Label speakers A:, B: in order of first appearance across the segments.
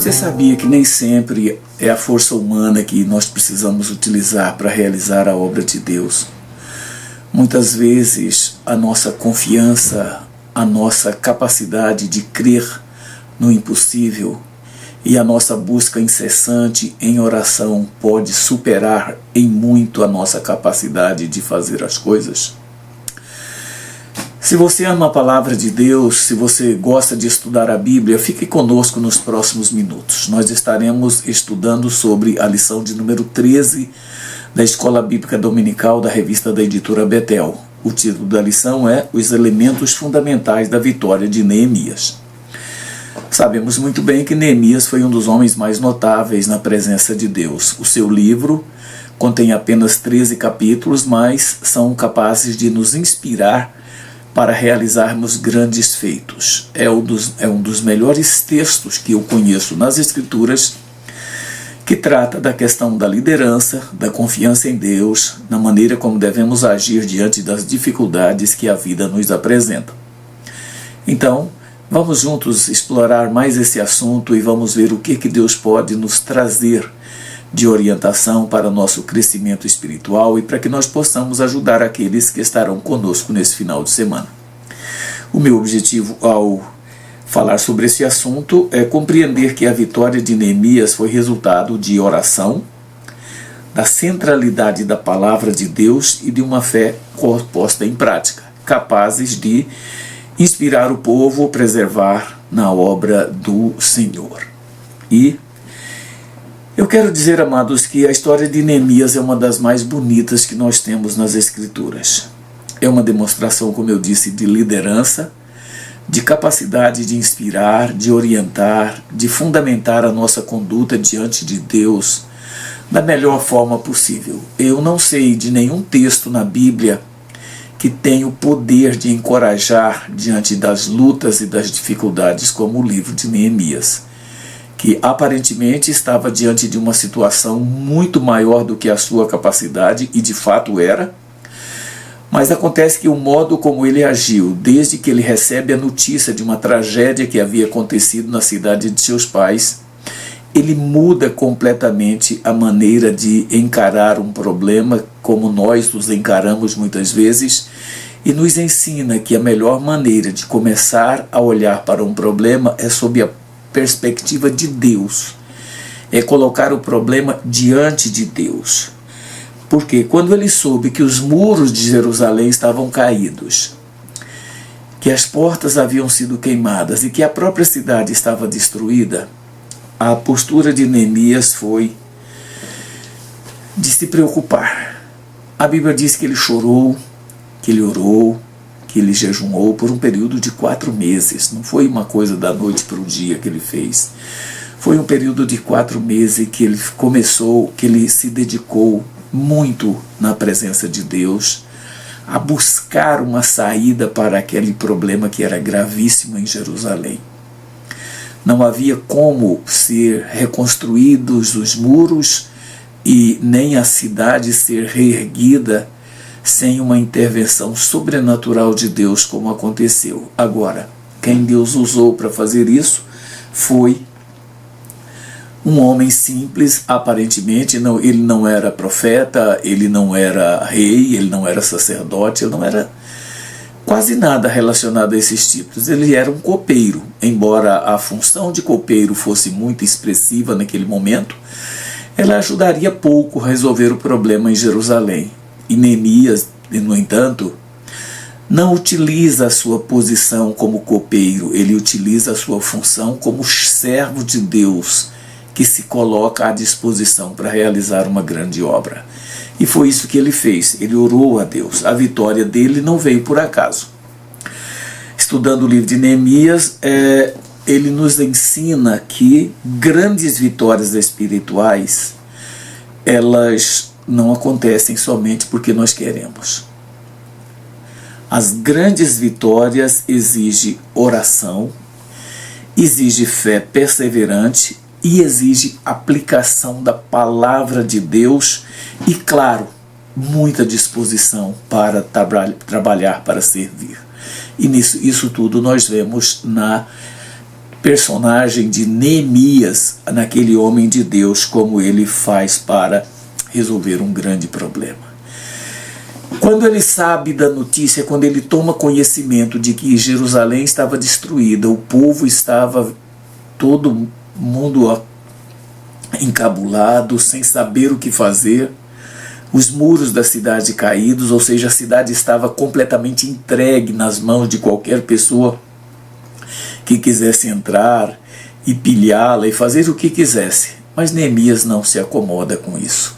A: Você sabia que nem sempre é a força humana que nós precisamos utilizar para realizar a obra de Deus? Muitas vezes a nossa confiança, a nossa capacidade de crer no impossível e a nossa busca incessante em oração pode superar em muito a nossa capacidade de fazer as coisas. Se você ama a palavra de Deus, se você gosta de estudar a Bíblia, fique conosco nos próximos minutos. Nós estaremos estudando sobre a lição de número 13 da Escola Bíblica Dominical da revista da editora Betel. O título da lição é Os Elementos Fundamentais da Vitória de Neemias. Sabemos muito bem que Neemias foi um dos homens mais notáveis na presença de Deus. O seu livro contém apenas 13 capítulos, mas são capazes de nos inspirar para realizarmos grandes feitos. É um dos melhores textos que eu conheço nas Escrituras, que trata da questão da liderança, da confiança em Deus, na maneira como devemos agir diante das dificuldades que a vida nos apresenta. Então, vamos juntos explorar mais esse assunto e vamos ver o que Deus pode nos trazer de orientação para o nosso crescimento espiritual e para que nós possamos ajudar aqueles que estarão conosco nesse final de semana. O meu objetivo ao falar sobre esse assunto é compreender que a vitória de Neemias foi resultado de oração, da centralidade da palavra de Deus e de uma fé posta em prática, capazes de inspirar o povo a preservar na obra do Senhor. E eu quero dizer, amados, que a história de Neemias é uma das mais bonitas que nós temos nas Escrituras. É uma demonstração, como eu disse, de liderança, de capacidade de inspirar, de orientar, de fundamentar a nossa conduta diante de Deus da melhor forma possível. Eu não sei de nenhum texto na Bíblia que tem o poder de encorajar diante das lutas e das dificuldades como o livro de Neemias, que aparentemente estava diante de uma situação muito maior do que a sua capacidade, e de fato era, mas acontece que o modo como ele agiu, desde que ele recebe a notícia de uma tragédia que havia acontecido na cidade de seus pais, ele muda completamente a maneira de encarar um problema como nós os encaramos muitas vezes, e nos ensina que a melhor maneira de começar a olhar para um problema é sob a perspectiva de Deus, é colocar o problema diante de Deus. Porque quando ele soube que os muros de Jerusalém estavam caídos, que as portas haviam sido queimadas e que a própria cidade estava destruída, a postura de Neemias foi de se preocupar. A Bíblia diz que ele chorou, que ele orou, que ele jejuou por um período de 4 meses. Não foi uma coisa da noite para o dia que ele fez. Foi um período de 4 meses que ele que ele se dedicou muito na presença de Deus, a buscar uma saída para aquele problema que era gravíssimo em Jerusalém. Não havia como ser reconstruídos os muros e nem a cidade ser reerguida sem uma intervenção sobrenatural de Deus, como aconteceu. Agora, quem Deus usou para fazer isso foi um homem simples, aparentemente. Ele não era profeta, ele não era rei, ele não era sacerdote, ele não era quase nada relacionado a esses tipos. Ele era um copeiro, embora a função de copeiro fosse muito expressiva naquele momento, ela ajudaria pouco a resolver o problema em Jerusalém. E Neemias, no entanto, não utiliza a sua posição como copeiro, ele utiliza a sua função como servo de Deus, que se coloca à disposição para realizar uma grande obra. E foi isso que ele fez, ele orou a Deus. A vitória dele não veio por acaso. Estudando o livro de Neemias, ele nos ensina que grandes vitórias espirituais, elas não acontecem somente porque nós queremos. As grandes vitórias exigem oração, exigem fé perseverante e exige aplicação da palavra de Deus e, claro, muita disposição para trabalhar, para servir. E isso tudo nós vemos na personagem de Neemias naquele homem de Deus, como ele faz para resolver um grande problema. Quando ele sabe da notícia, quando ele toma conhecimento de que Jerusalém estava destruída, o povo estava todo mundo encabulado, sem saber o que fazer, os muros da cidade caídos, ou seja, a cidade estava completamente entregue nas mãos de qualquer pessoa que quisesse entrar e pilhá-la e fazer o que quisesse. Mas Neemias não se acomoda com isso.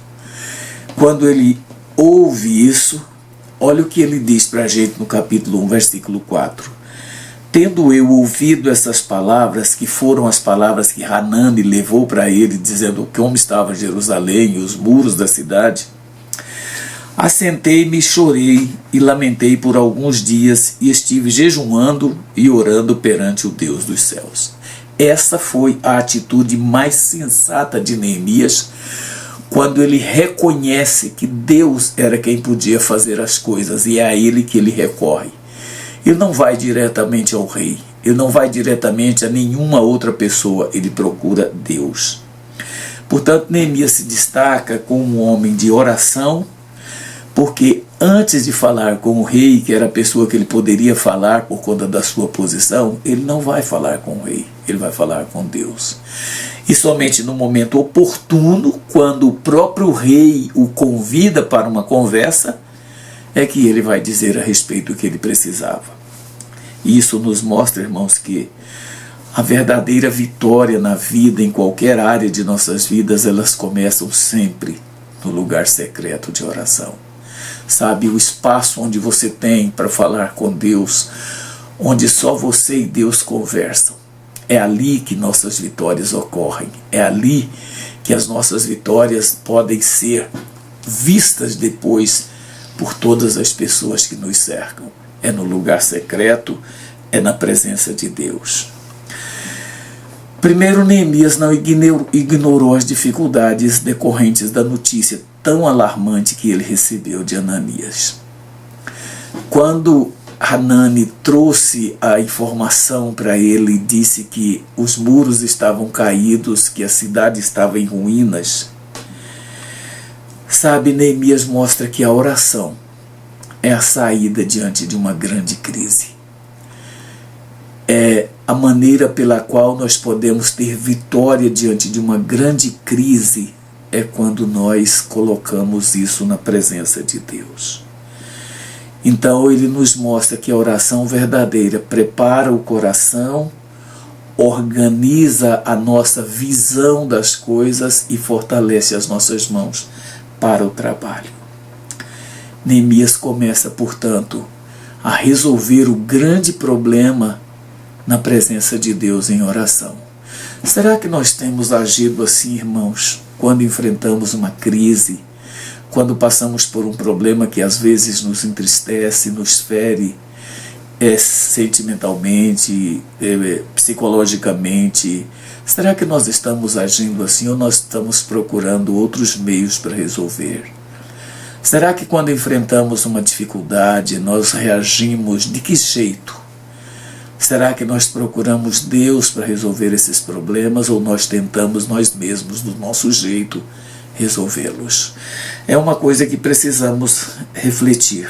A: Quando ele ouve isso, olha o que ele diz para a gente no capítulo 1, versículo 4. Tendo eu ouvido essas palavras, que foram as palavras que Hanani levou para ele, dizendo como estava Jerusalém e os muros da cidade, assentei-me, chorei e lamentei por alguns dias e estive jejuando e orando perante o Deus dos céus. Essa foi a atitude mais sensata de Neemias, quando ele reconhece que Deus era quem podia fazer as coisas e é a ele que ele recorre. Ele não vai diretamente ao rei, ele não vai diretamente a nenhuma outra pessoa, ele procura Deus. Portanto, Neemias se destaca como um homem de oração, porque antes de falar com o rei, que era a pessoa que ele poderia falar por conta da sua posição, ele não vai falar com o rei, ele vai falar com Deus. E somente no momento oportuno, quando o próprio rei o convida para uma conversa, é que ele vai dizer a respeito do que ele precisava. E isso nos mostra, irmãos, que a verdadeira vitória na vida, em qualquer área de nossas vidas, elas começam sempre no lugar secreto de oração. Sabe, o espaço onde você tem para falar com Deus, onde só você e Deus conversam. É ali que nossas vitórias ocorrem. É ali que as nossas vitórias podem ser vistas depois por todas as pessoas que nos cercam. É no lugar secreto, é na presença de Deus. Primeiro, Neemias não ignorou as dificuldades decorrentes da notícia tão alarmante que ele recebeu de Ananias. Quando Hanani trouxe a informação para ele e disse que os muros estavam caídos, que a cidade estava em ruínas, sabe, Neemias mostra que a oração é a saída diante de uma grande crise. É a maneira pela qual nós podemos ter vitória diante de uma grande crise, é quando nós colocamos isso na presença de Deus. Então ele nos mostra que a oração verdadeira prepara o coração, organiza a nossa visão das coisas e fortalece as nossas mãos para o trabalho. Neemias começa, portanto, a resolver o grande problema na presença de Deus em oração. Será que nós temos agido assim, irmãos, quando enfrentamos uma crise, quando passamos por um problema que às vezes nos entristece, nos fere sentimentalmente, psicologicamente? Será que nós estamos agindo assim ou nós estamos procurando outros meios para resolver? Será que quando enfrentamos uma dificuldade nós reagimos de que jeito? Será que nós procuramos Deus para resolver esses problemas ou nós tentamos nós mesmos, do nosso jeito, resolvê-los? É uma coisa que precisamos refletir.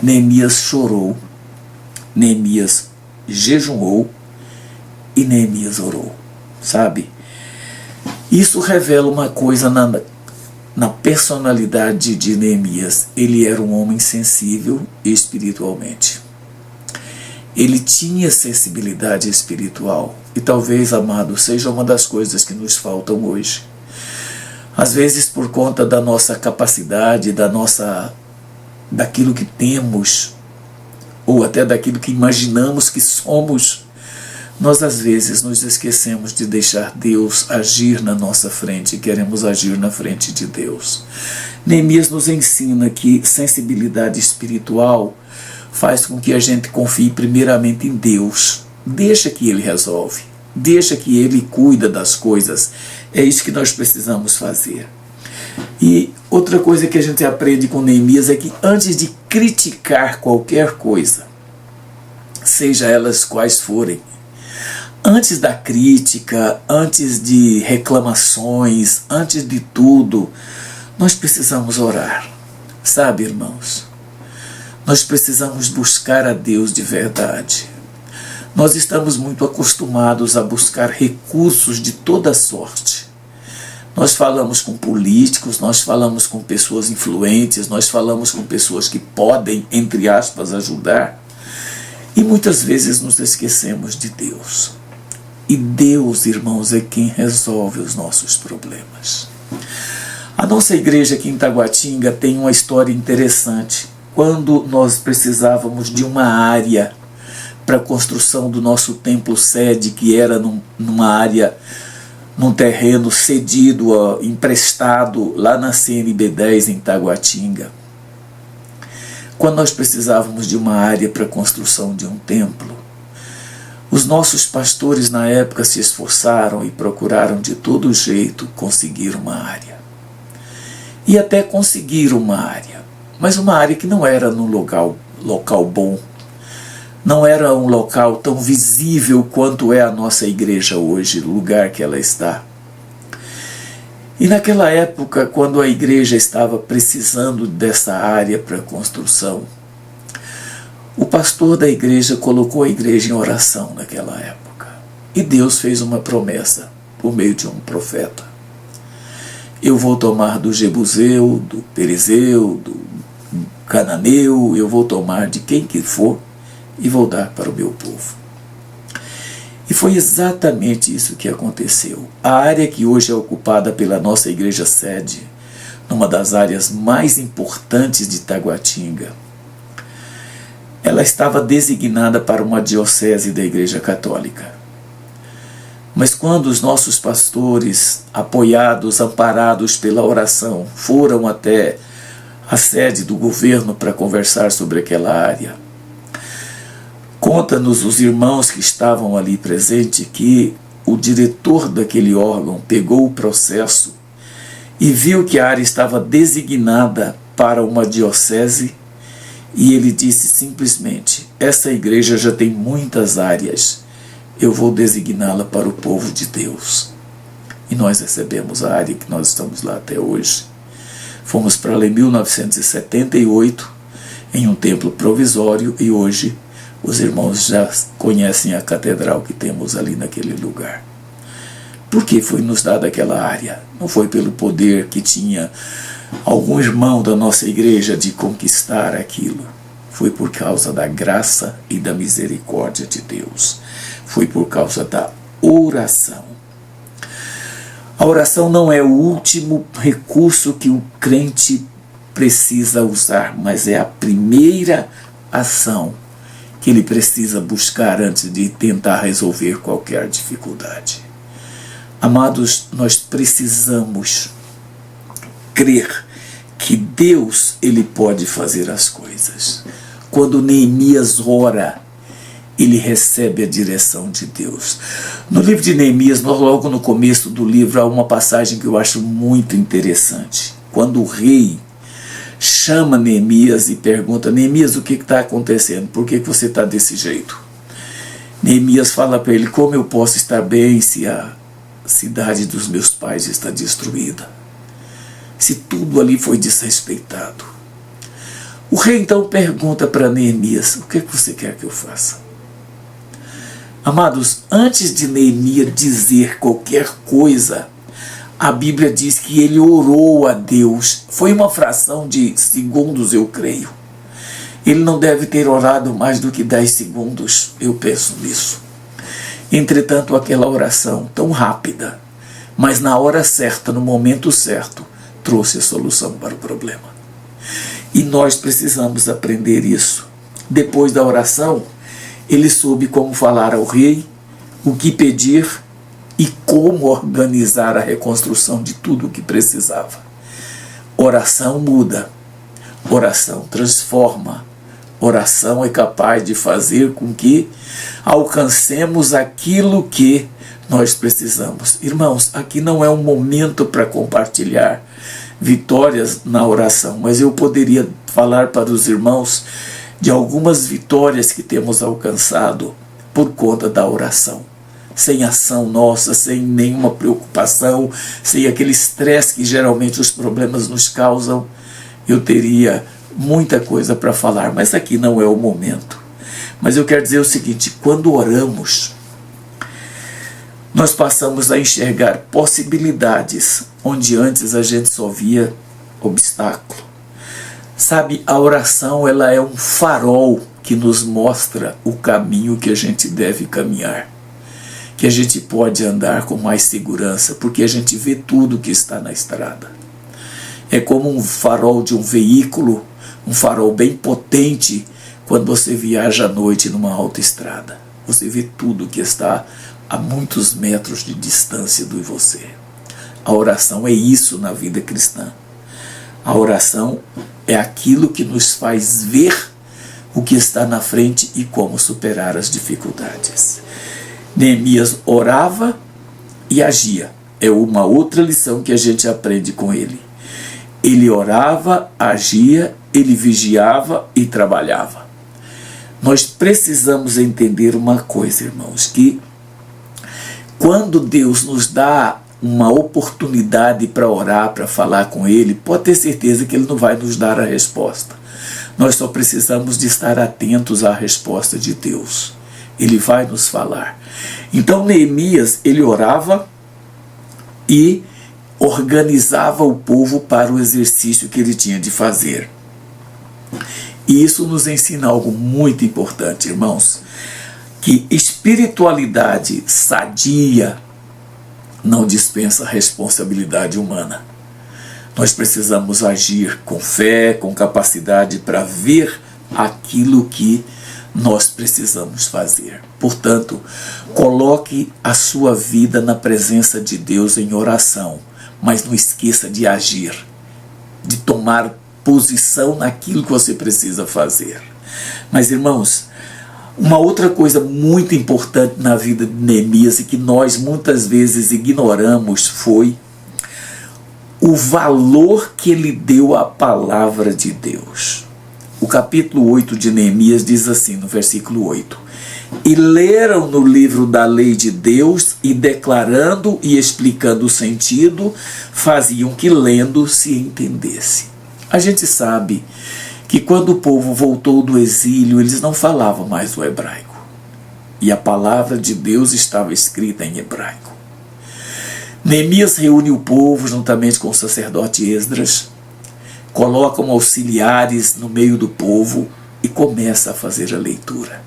A: Neemias chorou, Neemias jejuou e Neemias orou, sabe? Isso revela uma coisa na personalidade de Neemias. Ele era um homem sensível espiritualmente. Ele tinha sensibilidade espiritual. E talvez, amado, seja uma das coisas que nos faltam hoje. Às vezes, por conta da nossa capacidade, daquilo que temos, ou até daquilo que imaginamos que somos, nós às vezes nos esquecemos de deixar Deus agir na nossa frente e queremos agir na frente de Deus. Neemias nos ensina que sensibilidade espiritual faz com que a gente confie primeiramente em Deus. Deixa que Ele resolve. Deixa que Ele cuida das coisas. É isso que nós precisamos fazer. E outra coisa que a gente aprende com Neemias é que antes de criticar qualquer coisa, seja elas quais forem, Antes da crítica, antes de reclamações, antes de tudo, nós precisamos orar. Sabe, irmãos? Nós precisamos buscar a Deus de verdade. Nós estamos muito acostumados a buscar recursos de toda sorte. Nós falamos com políticos, nós falamos com pessoas influentes, nós falamos com pessoas que podem, entre aspas, ajudar. E muitas vezes nos esquecemos de Deus. E Deus, irmãos, é quem resolve os nossos problemas. A nossa igreja aqui em Taguatinga tem uma história interessante. Quando nós precisávamos de uma área para a construção do nosso templo sede, que era numa área, num terreno cedido, emprestado lá na CNB 10 em Taguatinga. Quando nós precisávamos de uma área para a construção de um templo, os nossos pastores na época se esforçaram e procuraram de todo jeito conseguir uma área. E até conseguiram uma área, mas uma área que não era num local bom, não era um local tão visível quanto é a nossa igreja hoje, o lugar que ela está. E naquela época, quando a igreja estava precisando dessa área para construção, o pastor da igreja colocou a igreja em oração naquela época. E Deus fez uma promessa por meio de um profeta. Eu vou tomar do Jebuseu, do Perezeu, do Cananeu, eu vou tomar de quem que for e vou dar para o meu povo. E foi exatamente isso que aconteceu. A área que hoje é ocupada pela nossa igreja sede, numa das áreas mais importantes de Taguatinga, ela estava designada para uma diocese da Igreja Católica. Mas quando os nossos pastores, apoiados, amparados pela oração, foram até a sede do governo para conversar sobre aquela área, conta-nos os irmãos que estavam ali presentes que o diretor daquele órgão pegou o processo e viu que a área estava designada para uma diocese. E ele disse simplesmente: essa igreja já tem muitas áreas, eu vou designá-la para o povo de Deus. E nós recebemos a área que nós estamos lá até hoje. Fomos para lá em 1978, em um templo provisório, e hoje os irmãos já conhecem a catedral que temos ali naquele lugar. Por que foi nos dada aquela área? Não foi pelo poder que tinha algum irmão da nossa igreja de conquistar aquilo. Foi por causa da graça e da misericórdia de Deus. Foi por causa da oração. A oração não é o último recurso que o crente precisa usar, mas é a primeira ação que ele precisa buscar antes de tentar resolver qualquer dificuldade. Amados, nós precisamos crer que Deus, ele pode fazer as coisas. Quando Neemias ora, ele recebe a direção de Deus. No livro de Neemias, logo no começo do livro, há uma passagem que eu acho muito interessante. Quando o rei chama Neemias e pergunta: Neemias, o que está acontecendo? Por que você está desse jeito? Neemias fala para ele: como eu posso estar bem se a cidade dos meus pais está destruída? Se tudo ali foi desrespeitado. O rei então pergunta para Neemias: o que você quer que eu faça? Amados, antes de Neemias dizer qualquer coisa, a Bíblia diz que ele orou a Deus. Foi uma fração de segundos, eu creio. Ele não deve ter orado mais do que 10 segundos, eu penso nisso. Entretanto, aquela oração tão rápida, mas na hora certa, no momento certo, trouxe a solução para o problema. E nós precisamos aprender isso. Depois da oração, ele soube como falar ao rei, o que pedir e como organizar a reconstrução de tudo o que precisava. Oração muda, oração transforma, oração é capaz de fazer com que alcancemos aquilo que nós precisamos. Irmãos, aqui não é um momento para compartilhar vitórias na oração, mas eu poderia falar para os irmãos de algumas vitórias que temos alcançado por conta da oração. sem ação nossa, sem nenhuma preocupação, sem aquele estresse que geralmente os problemas nos causam, eu teria muita coisa para falar, mas aqui não é o momento. Mas eu quero dizer o seguinte: quando oramos, nós passamos a enxergar possibilidades onde antes a gente só via obstáculo. Sabe, a oração, ela é um farol que nos mostra o caminho que a gente deve caminhar, que a gente pode andar com mais segurança, porque a gente vê tudo que está na estrada. É como um farol de um veículo, um farol bem potente, quando você viaja à noite numa autoestrada. Você vê tudo que está a muitos metros de distância de você. A oração é isso na vida cristã. A oração é aquilo que nos faz ver o que está na frente e como superar as dificuldades. Neemias orava e agia. É uma outra lição que a gente aprende com ele. Ele orava, agia, ele vigiava e trabalhava. Nós precisamos entender uma coisa, irmãos, que quando Deus nos dá uma oportunidade para orar, para falar com Ele, pode ter certeza que Ele não vai nos dar a resposta. Nós só precisamos de estar atentos à resposta de Deus. Ele vai nos falar. Então Neemias, ele orava e organizava o povo para o exercício que ele tinha de fazer. E isso nos ensina algo muito importante, irmãos, que espiritualidade sadia não dispensa responsabilidade humana. Nós precisamos agir com fé, com capacidade para ver aquilo que nós precisamos fazer. Portanto, coloque a sua vida na presença de Deus em oração, mas não esqueça de agir, de tomar posição naquilo que você precisa fazer. Mas, irmãos, uma outra coisa muito importante na vida de Neemias e que nós muitas vezes ignoramos foi o valor que ele deu à palavra de Deus. O capítulo 8 de Neemias diz assim, no versículo 8: E leram no livro da lei de Deus e declarando e explicando o sentido, faziam que lendo se entendesse. A gente sabe que quando o povo voltou do exílio, eles não falavam mais o hebraico. E a palavra de Deus estava escrita em hebraico. Neemias reúne o povo juntamente com o sacerdote Esdras, colocam auxiliares no meio do povo e começa a fazer a leitura.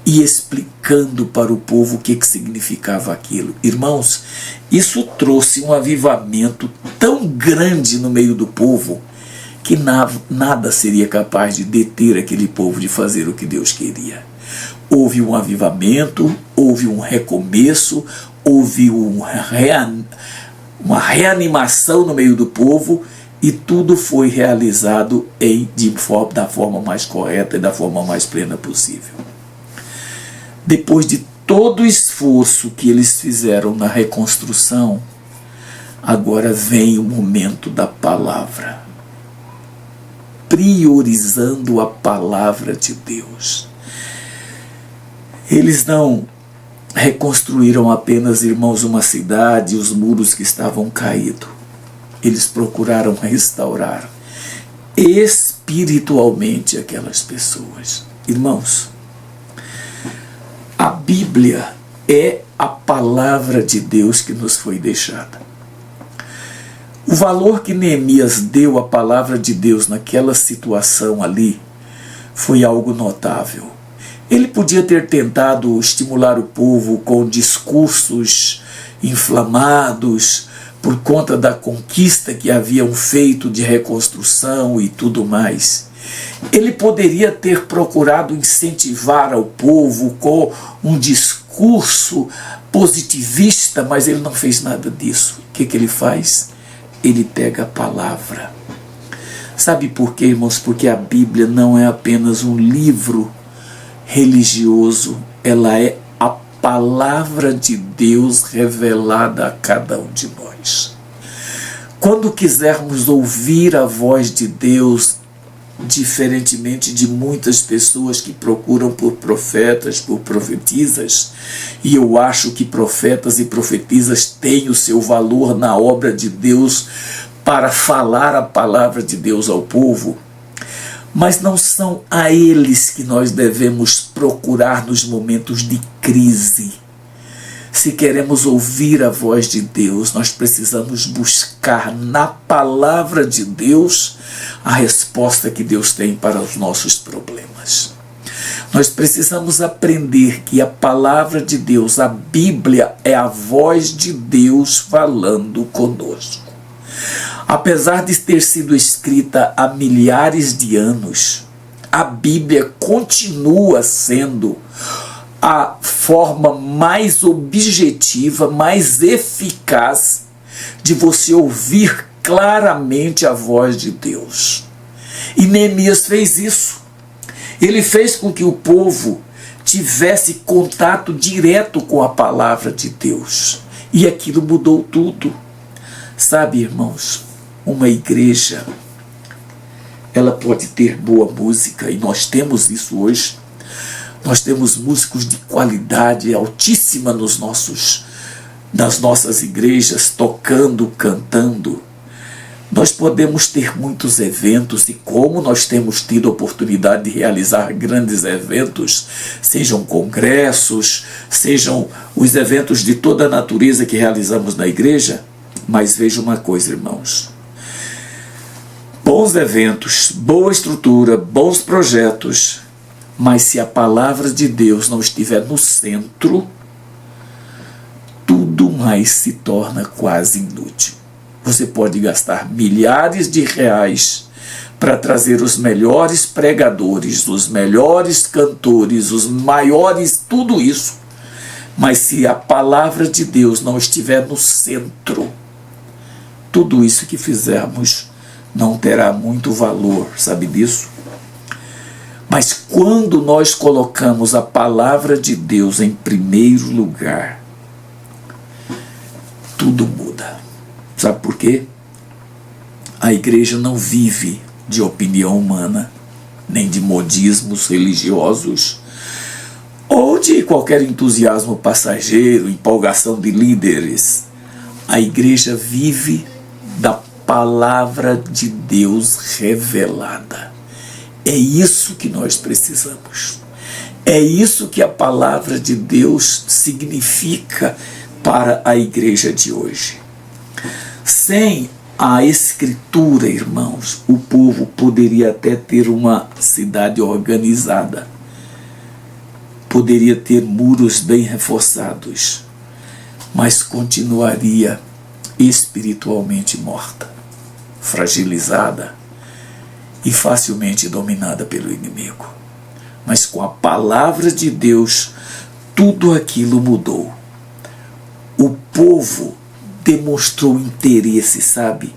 A: E explicando para o povo o que significava aquilo. Irmãos, isso trouxe um avivamento tão grande no meio do povo que nada seria capaz de deter aquele povo de fazer o que Deus queria. Houve um avivamento, houve um recomeço, houve uma reanimação no meio do povo e tudo foi realizado da forma mais correta e da forma mais plena possível. Depois de todo o esforço que eles fizeram na reconstrução, agora vem o momento da palavra. Priorizando a palavra de Deus. Eles não reconstruíram apenas, irmãos, uma cidade e os muros que estavam caídos. Eles procuraram restaurar espiritualmente aquelas pessoas. Irmãos, a Bíblia é a palavra de Deus que nos foi deixada. O valor que Neemias deu à palavra de Deus naquela situação ali foi algo notável. Ele podia ter tentado estimular o povo com discursos inflamados por conta da conquista que haviam feito de reconstrução e tudo mais. Ele poderia ter procurado incentivar ao povo com um discurso positivista, mas ele não fez nada disso. O que ele faz? Ele pega a palavra. Sabe por quê, irmãos? Porque a Bíblia não é apenas um livro religioso, ela é a palavra de Deus revelada a cada um de nós. Quando quisermos ouvir a voz de Deus diferentemente de muitas pessoas que procuram por profetas, por profetisas, e eu acho que profetas e profetisas têm o seu valor na obra de Deus para falar a palavra de Deus ao povo, mas não são a eles que nós devemos procurar nos momentos de crise. Se queremos ouvir a voz de Deus, nós precisamos buscar na palavra de Deus a resposta que Deus tem para os nossos problemas. Nós precisamos aprender que a palavra de Deus, a Bíblia, é a voz de Deus falando conosco. Apesar de ter sido escrita há milhares de anos, a Bíblia continua sendo a forma mais objetiva, mais eficaz de você ouvir claramente a voz de Deus. E Neemias fez isso. Ele fez com que o povo tivesse contato direto com a palavra de Deus. E aquilo mudou tudo. Sabe, irmãos, uma igreja, ela pode ter boa música, e nós temos isso hoje. Nós temos músicos de qualidade altíssima nas nossas igrejas, tocando, cantando. Nós podemos ter muitos eventos, e como nós temos tido a oportunidade de realizar grandes eventos, sejam congressos, sejam os eventos de toda a natureza que realizamos na igreja. Mas veja uma coisa, irmãos. Bons eventos, boa estrutura, bons projetos, mas se a palavra de Deus não estiver no centro, tudo mais se torna quase inútil. Você pode gastar milhares de reais para trazer os melhores pregadores, os melhores cantores, os maiores, tudo isso. Mas se a palavra de Deus não estiver no centro, tudo isso que fizermos não terá muito valor, sabe disso? Mas quando nós colocamos a palavra de Deus em primeiro lugar, tudo muda. Sabe por quê? A igreja não vive de opinião humana, nem de modismos religiosos, ou de qualquer entusiasmo passageiro, empolgação de líderes. A igreja vive da palavra de Deus revelada. É isso que nós precisamos. É isso que a palavra de Deus significa para a igreja de hoje. Sem a escritura, irmãos, o povo poderia até ter uma cidade organizada. Poderia ter muros bem reforçados, mas continuaria espiritualmente morta, fragilizada e facilmente dominada pelo inimigo. Mas com a palavra de Deus, tudo aquilo mudou. O povo demonstrou interesse, sabe?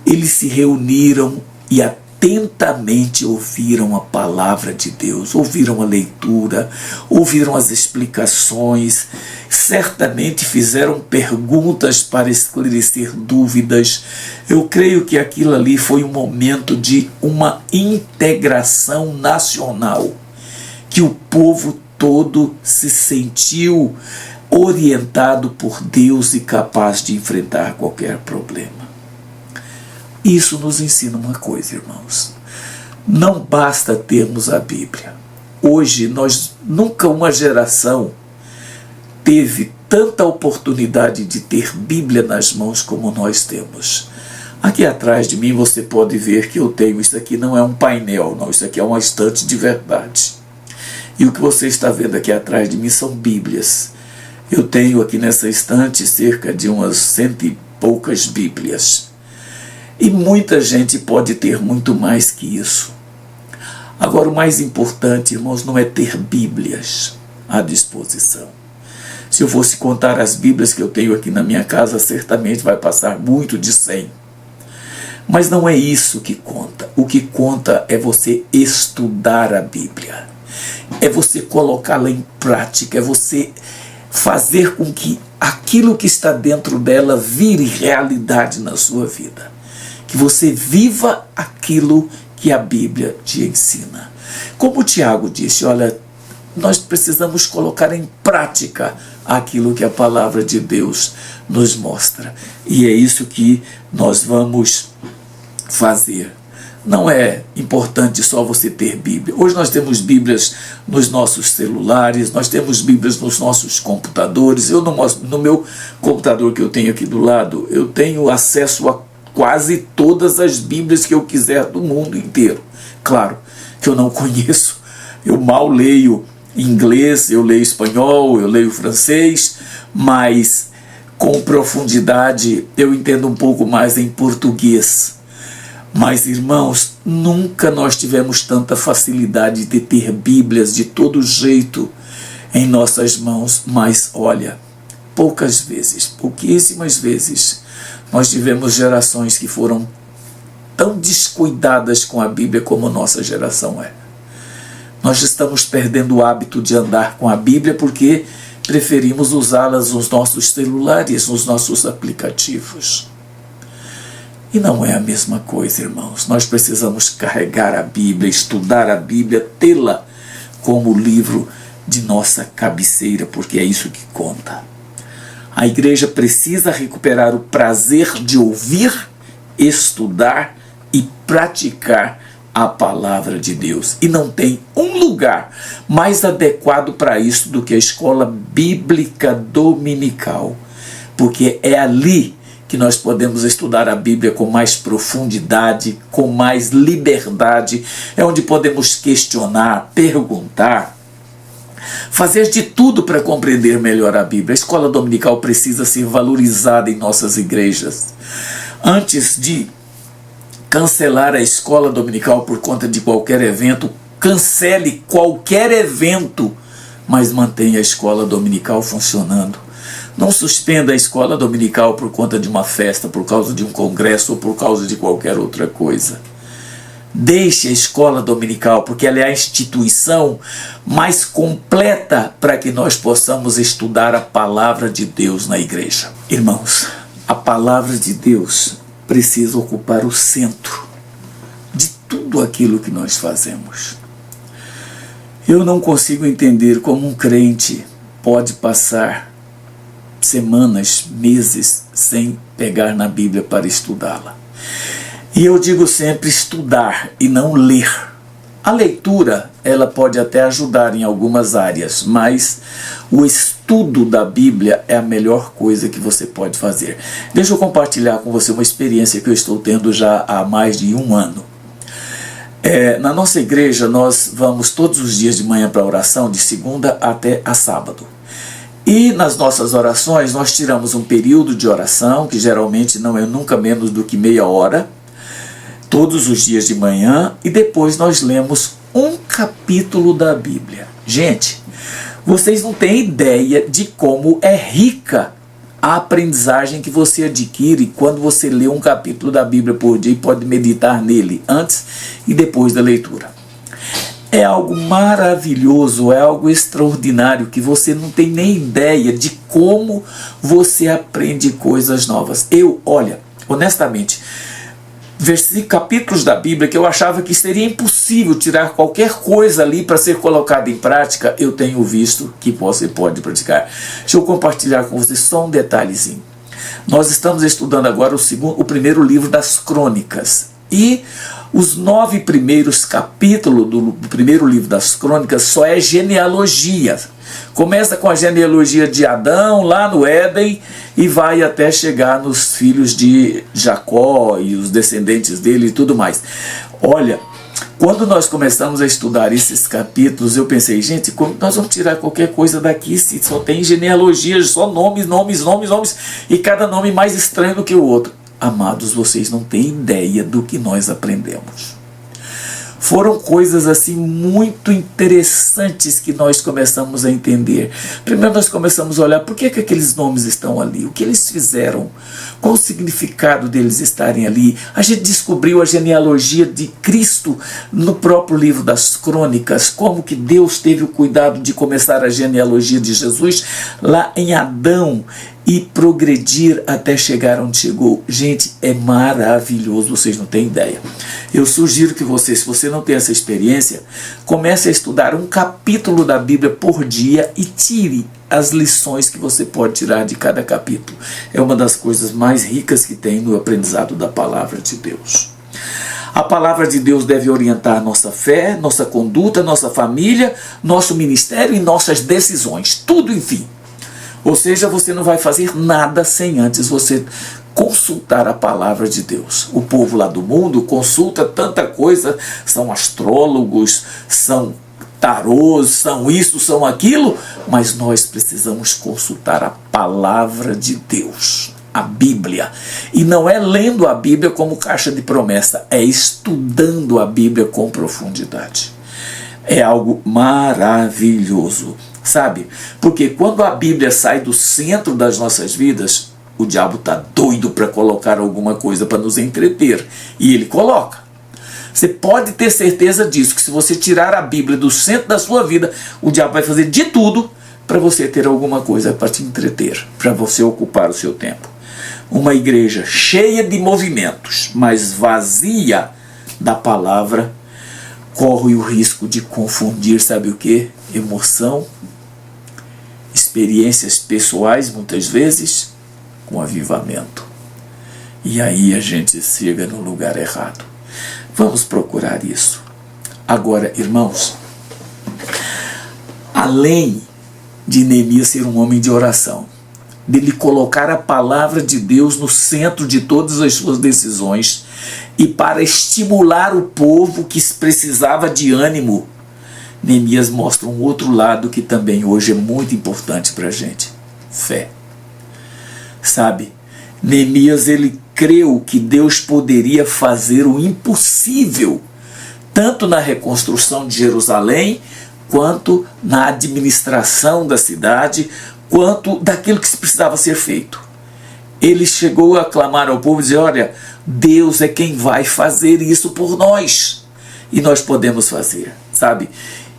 A: Eles se reuniram e atentamente ouviram a palavra de Deus, ouviram a leitura, ouviram as explicações, certamente fizeram perguntas para esclarecer dúvidas. Eu creio que aquilo ali foi um momento de uma integração nacional, que o povo todo se sentiu orientado por Deus e capaz de enfrentar qualquer problema. Isso nos ensina uma coisa, irmãos. Não basta termos a Bíblia. Hoje, nunca uma geração teve tanta oportunidade de ter Bíblia nas mãos como nós temos. Aqui atrás de mim você pode ver que eu tenho, isso aqui não é um painel, não, isso aqui é uma estante de verdade. E o que você está vendo aqui atrás de mim são Bíblias. Eu tenho aqui nessa estante cerca de umas 100 e poucas Bíblias. E muita gente pode ter muito mais que isso. Agora, o mais importante, irmãos, não é ter Bíblias à disposição. Se eu fosse contar as Bíblias que eu tenho aqui na minha casa, certamente vai passar muito de 100. Mas não é isso que conta. O que conta é você estudar a Bíblia. É você colocá-la em prática, é você fazer com que aquilo que está dentro dela vire realidade na sua vida. Que você viva aquilo que a Bíblia te ensina. Como o Tiago disse, olha, nós precisamos colocar em prática aquilo que a palavra de Deus nos mostra. E é isso que nós vamos fazer. Não é importante só você ter Bíblia. Hoje nós temos Bíblias nos nossos celulares, nós temos Bíblias nos nossos computadores. Eu no meu computador que eu tenho aqui do lado, eu tenho acesso a quase todas as Bíblias que eu quiser do mundo inteiro. Claro que eu não conheço, eu mal leio inglês, eu leio espanhol, eu leio francês, mas com profundidade eu entendo um pouco mais em português. Mas, irmãos, nunca nós tivemos tanta facilidade de ter Bíblias de todo jeito em nossas mãos. Mas, olha, poucas vezes, pouquíssimas vezes, nós tivemos gerações que foram tão descuidadas com a Bíblia como nossa geração é. Nós estamos perdendo o hábito de andar com a Bíblia porque preferimos usá-las nos nossos celulares, nos nossos aplicativos. E não é a mesma coisa, irmãos. Nós precisamos carregar a Bíblia, estudar a Bíblia, tê-la como livro de nossa cabeceira, porque é isso que conta. A igreja precisa recuperar o prazer de ouvir, estudar e praticar a palavra de Deus. E não tem um lugar mais adequado para isso do que a escola bíblica dominical, porque é ali que nós podemos estudar a Bíblia com mais profundidade, com mais liberdade, é onde podemos questionar, perguntar, fazer de tudo para compreender melhor a Bíblia. A escola dominical precisa ser valorizada em nossas igrejas. Antes de cancelar a escola dominical por conta de qualquer evento, cancele qualquer evento, mas mantenha a escola dominical funcionando. Não suspenda a escola dominical por conta de uma festa, por causa de um congresso ou por causa de qualquer outra coisa. Deixe a escola dominical, porque ela é a instituição mais completa para que nós possamos estudar a palavra de Deus na igreja. Irmãos, a palavra de Deus precisa ocupar o centro de tudo aquilo que nós fazemos. Eu não consigo entender como um crente pode passar semanas, meses, sem pegar na Bíblia para estudá-la. E eu digo sempre estudar e não ler. A leitura, ela pode até ajudar em algumas áreas, mas o estudo da Bíblia é a melhor coisa que você pode fazer. Deixa eu compartilhar com você uma experiência que eu estou tendo já há mais de um ano. Na nossa igreja, nós vamos todos os dias de manhã para a oração, de segunda até a sábado. E nas nossas orações, nós tiramos um período de oração, que geralmente não é nunca menos do que meia hora, todos os dias de manhã, e depois nós lemos um capítulo da Bíblia. Gente, vocês não têm ideia de como é rica a aprendizagem que você adquire quando você lê um capítulo da Bíblia por dia e pode meditar nele antes e depois da leitura. É algo maravilhoso, é algo extraordinário que você não tem nem ideia de como você aprende coisas novas. Olha, honestamente, capítulos da Bíblia que eu achava que seria impossível tirar qualquer coisa ali para ser colocada em prática, eu tenho visto que você pode praticar. Deixa eu compartilhar com você só um detalhezinho. Nós estamos estudando agora o primeiro livro das Crônicas. E os 9 primeiros capítulos do primeiro livro das Crônicas só é genealogia. Começa com a genealogia de Adão, lá no Éden, e vai até chegar nos filhos de Jacó e os descendentes dele e tudo mais. Olha, quando nós começamos a estudar esses capítulos, eu pensei, gente, como nós vamos tirar qualquer coisa daqui se só tem genealogias, só nomes, e cada nome mais estranho do que o outro? Amados, vocês não têm ideia do que nós aprendemos. Foram coisas assim muito interessantes que nós começamos a entender. Primeiro nós começamos a olhar por que aqueles nomes estão ali, o que eles fizeram, qual o significado deles estarem ali. A gente descobriu a genealogia de Cristo no próprio livro das Crônicas, como que Deus teve o cuidado de começar a genealogia de Jesus lá em Adão e progredir até chegar onde chegou. Gente, é maravilhoso, vocês não têm ideia. Eu sugiro que você, se você não tem essa experiência, comece a estudar um capítulo da Bíblia por dia e tire as lições que você pode tirar de cada capítulo. É uma das coisas mais ricas que tem no aprendizado da palavra de Deus. A palavra de Deus deve orientar nossa fé, nossa conduta, nossa família, nosso ministério e nossas decisões. Tudo, enfim. Ou seja, você não vai fazer nada sem antes você consultar a palavra de Deus. O povo lá do mundo consulta tanta coisa, são astrólogos, são tarôs, são isso, são aquilo, mas nós precisamos consultar a palavra de Deus, a Bíblia. E não é lendo a Bíblia como caixa de promessa, é estudando a Bíblia com profundidade. É algo maravilhoso, sabe? Porque quando a Bíblia sai do centro das nossas vidas, o diabo está doido para colocar alguma coisa para nos entreter. E ele coloca. Você pode ter certeza disso, que se você tirar a Bíblia do centro da sua vida, o diabo vai fazer de tudo para você ter alguma coisa para te entreter, para você ocupar o seu tempo. Uma igreja cheia de movimentos, mas vazia da palavra, corre o risco de confundir, sabe o que? Emoção, experiências pessoais, muitas vezes, com avivamento. E aí a gente chega no lugar errado. Vamos procurar isso. Agora, irmãos, além de Neemias ser um homem de oração, dele colocar a palavra de Deus no centro de todas as suas decisões e para estimular o povo que precisava de ânimo, Neemias mostra um outro lado que também hoje é muito importante para a gente: fé. Sabe, Neemias, ele creu que Deus poderia fazer o impossível, tanto na reconstrução de Jerusalém, quanto na administração da cidade, quanto daquilo que precisava ser feito. Ele chegou a clamar ao povo e dizer: olha, Deus é quem vai fazer isso por nós, e nós podemos fazer, sabe?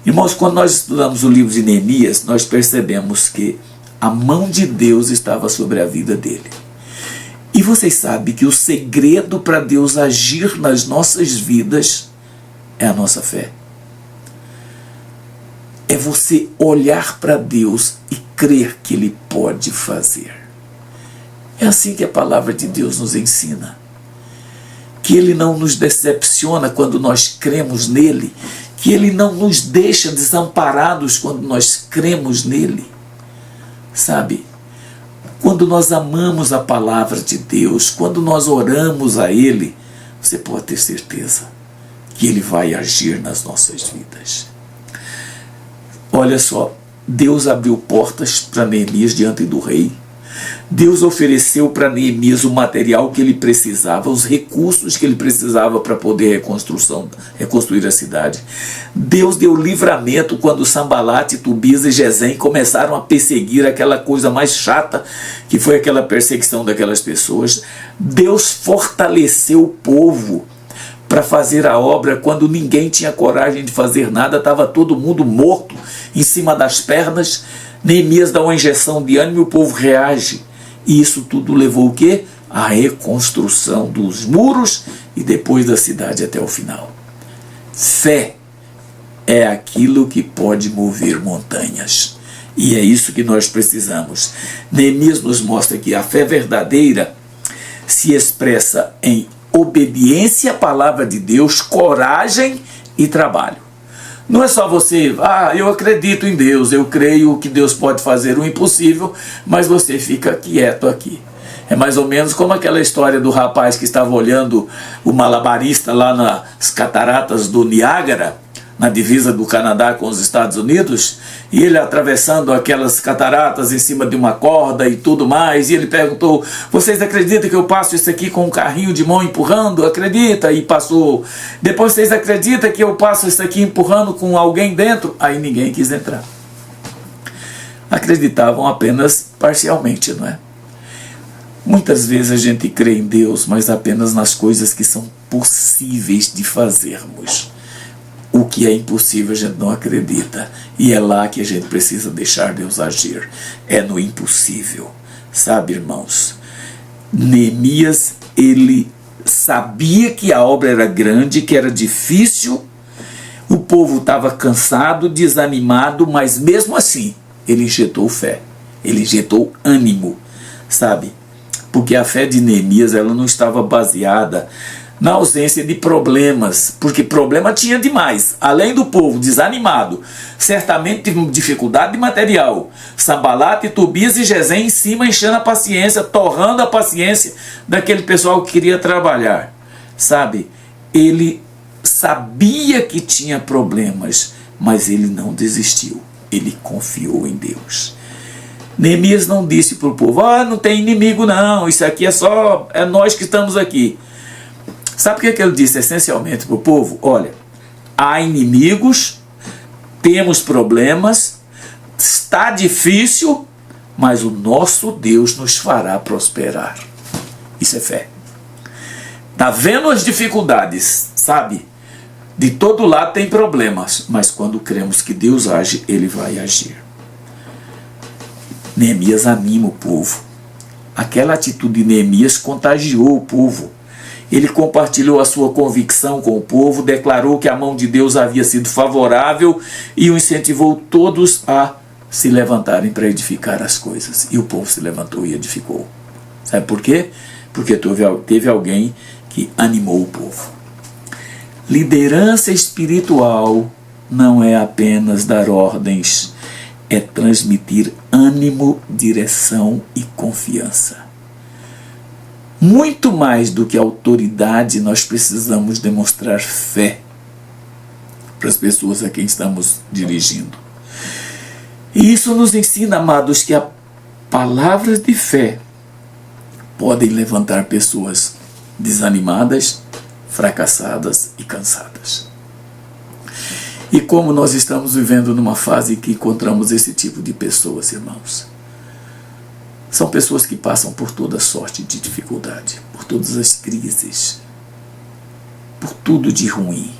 A: Irmãos, quando nós estudamos o livro de Neemias, nós percebemos que a mão de Deus estava sobre a vida dele. E vocês sabem que o segredo para Deus agir nas nossas vidas é a nossa fé. É você olhar para Deus e crer que Ele pode fazer. É assim que a palavra de Deus nos ensina. Que Ele não nos decepciona quando nós cremos nele, que Ele não nos deixa desamparados quando nós cremos nele. Sabe? Quando nós amamos a palavra de Deus, quando nós oramos a Ele, você pode ter certeza que Ele vai agir nas nossas vidas. Olha só, Deus abriu portas para Neemias diante do rei. Deus ofereceu para Neemias o material que ele precisava, os recursos que ele precisava para poder reconstruir a cidade. Deus deu livramento quando Sambalate, Tobias e Gesem começaram a perseguir aquela coisa mais chata, que foi aquela perseguição daquelas pessoas. Deus fortaleceu o povo para fazer a obra quando ninguém tinha coragem de fazer nada, estava todo mundo morto em cima das pernas. Neemias dá uma injeção de ânimo e o povo reage. E isso tudo levou o quê? A reconstrução dos muros e depois da cidade até o final. Fé é aquilo que pode mover montanhas. E é isso que nós precisamos. Neemias nos mostra que a fé verdadeira se expressa em obediência à palavra de Deus, coragem e trabalho. Não é só você, eu acredito em Deus, eu creio que Deus pode fazer o impossível, mas você fica quieto aqui. É mais ou menos como aquela história do rapaz que estava olhando o malabarista lá nas cataratas do Niágara, na divisa do Canadá com os Estados Unidos, e ele atravessando aquelas cataratas em cima de uma corda e tudo mais, e ele perguntou: vocês acreditam que eu passo isso aqui com um carrinho de mão empurrando? Acredita? E passou. Depois, vocês acreditam que eu passo isso aqui empurrando com alguém dentro? Aí ninguém quis entrar. Acreditavam apenas parcialmente, não é? Muitas vezes a gente crê em Deus, mas apenas nas coisas que são possíveis de fazermos. O que é impossível a gente não acredita. E é lá que a gente precisa deixar Deus agir. É no impossível. Sabe, irmãos, Neemias, ele sabia que a obra era grande, que era difícil, o povo estava cansado, desanimado, mas mesmo assim, ele injetou fé, ele injetou ânimo, sabe? Porque a fé de Neemias, ela não estava baseada na ausência de problemas, porque problema tinha demais. Além do povo desanimado, certamente teve dificuldade de material. Sanbalate, Tobias e Gesem em cima, enchendo a paciência, torrando a paciência daquele pessoal que queria trabalhar. Sabe, ele sabia que tinha problemas, mas ele não desistiu. Ele confiou em Deus. Neemias não disse para o povo: não tem inimigo não, isso aqui é nós que estamos aqui. Sabe o que ele disse essencialmente para o povo? Olha, há inimigos, temos problemas, está difícil, mas o nosso Deus nos fará prosperar. Isso é fé. Está vendo as dificuldades, sabe? De todo lado tem problemas, mas quando cremos que Deus age, Ele vai agir. Neemias anima o povo. Aquela atitude de Neemias contagiou o povo. Ele compartilhou a sua convicção com o povo, declarou que a mão de Deus havia sido favorável e o incentivou todos a se levantarem para edificar as coisas. E o povo se levantou e edificou. Sabe por quê? Porque teve alguém que animou o povo. Liderança espiritual não é apenas dar ordens, é transmitir ânimo, direção e confiança. Muito mais do que autoridade, nós precisamos demonstrar fé para as pessoas a quem estamos dirigindo. E isso nos ensina, amados, que palavras de fé podem levantar pessoas desanimadas, fracassadas e cansadas. E como nós estamos vivendo numa fase que encontramos esse tipo de pessoas, irmãos, são pessoas que passam por toda sorte de dificuldade, por todas as crises, por tudo de ruim.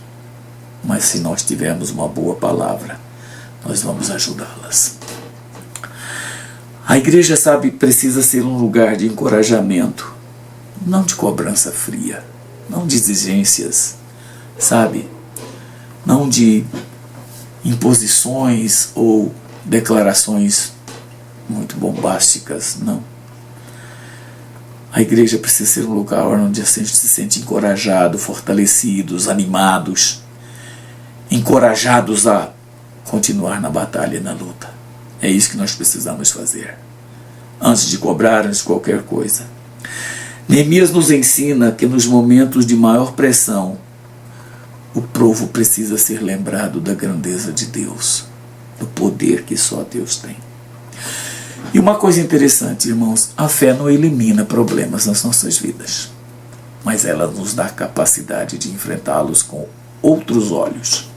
A: Mas se nós tivermos uma boa palavra, nós vamos ajudá-las. A igreja, sabe, precisa ser um lugar de encorajamento, não de cobrança fria, não de exigências, sabe? Não de imposições ou declarações muito bombásticas, não. A igreja precisa ser um lugar onde a gente se sente encorajado, fortalecidos, animados, encorajados a continuar na batalha e na luta. É isso que nós precisamos fazer, antes de cobrar, antes de qualquer coisa. Neemias nos ensina que nos momentos de maior pressão, o povo precisa ser lembrado da grandeza de Deus, do poder que só Deus tem. E uma coisa interessante, irmãos, a fé não elimina problemas nas nossas vidas, mas ela nos dá a capacidade de enfrentá-los com outros olhos.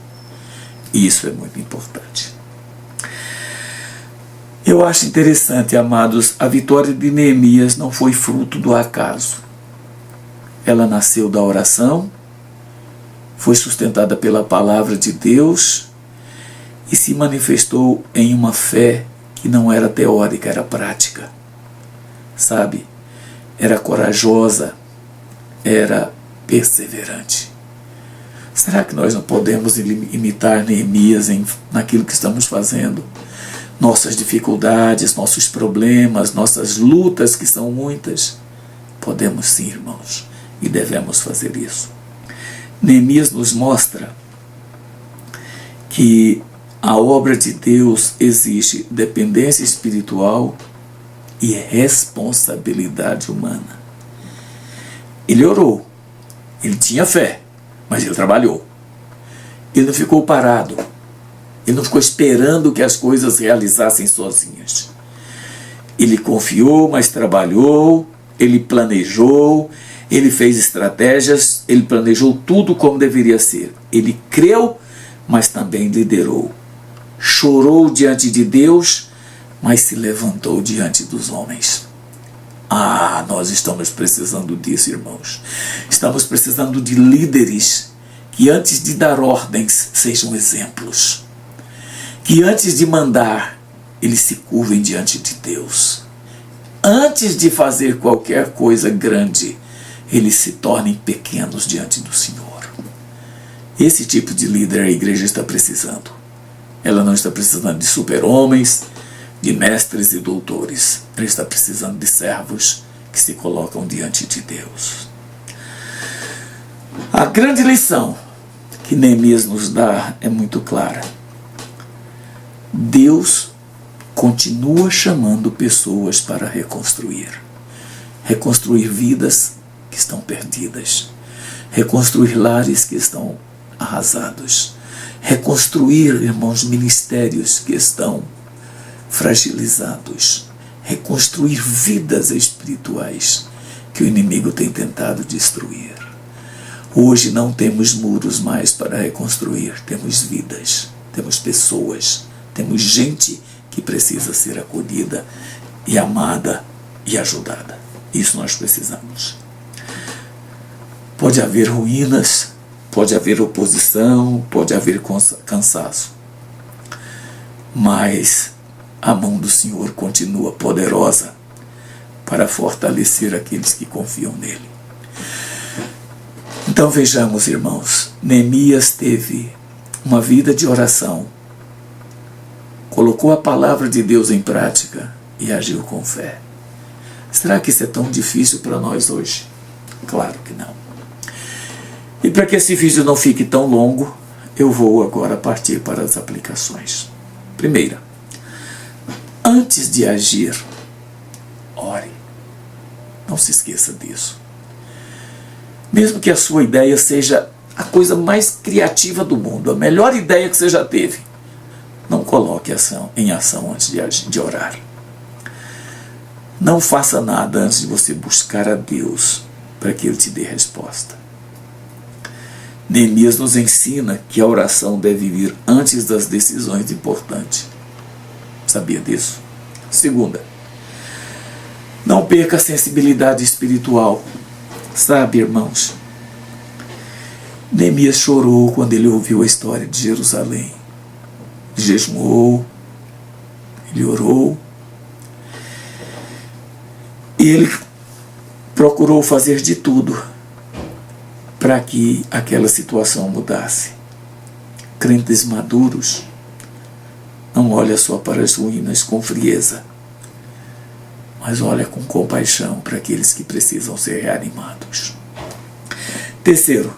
A: E isso é muito importante. Eu acho interessante, amados, a vitória de Neemias não foi fruto do acaso. Ela nasceu da oração, foi sustentada pela palavra de Deus e se manifestou em uma fé que não era teórica, era prática, sabe? Era corajosa, era perseverante. Será que nós não podemos imitar Neemias naquilo que estamos fazendo? Nossas dificuldades, nossos problemas, nossas lutas, que são muitas. Podemos sim, irmãos, e devemos fazer isso. Neemias nos mostra que a obra de Deus exige dependência espiritual e responsabilidade humana. Ele orou, ele tinha fé, mas ele trabalhou. Ele não ficou parado, ele não ficou esperando que as coisas realizassem sozinhas. Ele confiou, mas trabalhou, ele planejou, ele fez estratégias, ele planejou tudo como deveria ser. Ele creu, mas também liderou. Chorou diante de Deus, mas se levantou diante dos homens. Nós estamos precisando disso, irmãos. Estamos precisando de líderes que antes de dar ordens sejam exemplos. Que antes de mandar, eles se curvem diante de Deus. antes de fazer qualquer coisa grande, eles se tornem pequenos diante do Senhor. Esse tipo de líder a igreja está precisando. Ela não está precisando de super-homens, de mestres e doutores. Ela está precisando de servos que se colocam diante de Deus. A grande lição que Neemias nos dá é muito clara. Deus continua chamando pessoas para reconstruir. Reconstruir vidas que estão perdidas. Reconstruir lares que estão arrasados. Reconstruir, irmãos, ministérios que estão fragilizados. Reconstruir vidas espirituais que o inimigo tem tentado destruir. Hoje não temos muros mais para reconstruir, temos vidas, temos pessoas, temos gente que precisa ser acolhida e amada e ajudada. Isso nós precisamos. Pode haver ruínas, pode haver oposição, pode haver cansaço, mas a mão do Senhor continua poderosa para fortalecer aqueles que confiam nele. Então vejamos, irmãos, Neemias teve uma vida de oração, colocou a palavra de Deus em prática e agiu com fé. Será que isso é tão difícil para nós hoje? Claro que não. E para que esse vídeo não fique tão longo, eu vou agora partir para as aplicações. Primeira, antes de agir, ore. Não se esqueça disso. Mesmo que a sua ideia seja a coisa mais criativa do mundo, a melhor ideia que você já teve, não coloque em ação antes de orar. Não faça nada antes de você buscar a Deus para que Ele te dê resposta. Neemias nos ensina que a oração deve vir antes das decisões importantes. Sabia disso? Segunda, não perca a sensibilidade espiritual. Sabe, irmãos, Neemias chorou quando ele ouviu a história de Jerusalém. Jejuou, ele orou, e ele procurou fazer de tudo para que aquela situação mudasse. Crentes maduros não olham só para as ruínas com frieza, mas olha com compaixão para aqueles que precisam ser reanimados. Terceiro,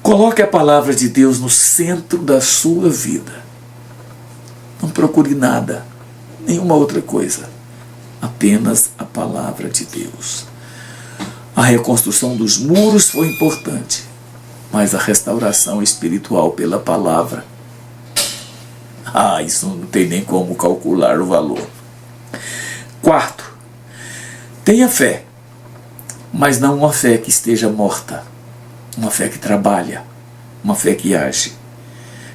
A: coloque a palavra de Deus no centro da sua vida. Não procure nada, nenhuma outra coisa, apenas a palavra de Deus. A reconstrução dos muros foi importante, mas a restauração espiritual pela palavra, isso não tem nem como calcular o valor. Quarto, tenha fé, mas não uma fé que esteja morta, uma fé que trabalha, uma fé que age.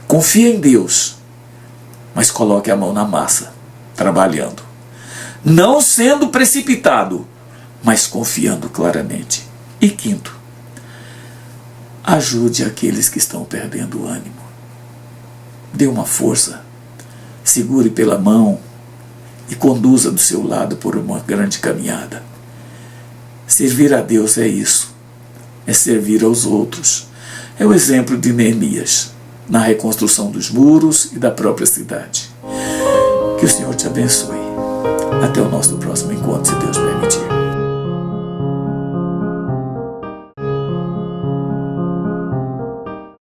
A: Confie em Deus, mas coloque a mão na massa, trabalhando. Não sendo precipitado, mas confiando claramente. E quinto, ajude aqueles que estão perdendo o ânimo. Dê uma força, segure pela mão e conduza do seu lado por uma grande caminhada. Servir a Deus é isso, é servir aos outros. É o exemplo de Neemias na reconstrução dos muros e da própria cidade. Que o Senhor te abençoe. Até o nosso próximo encontro, se Deus permitir.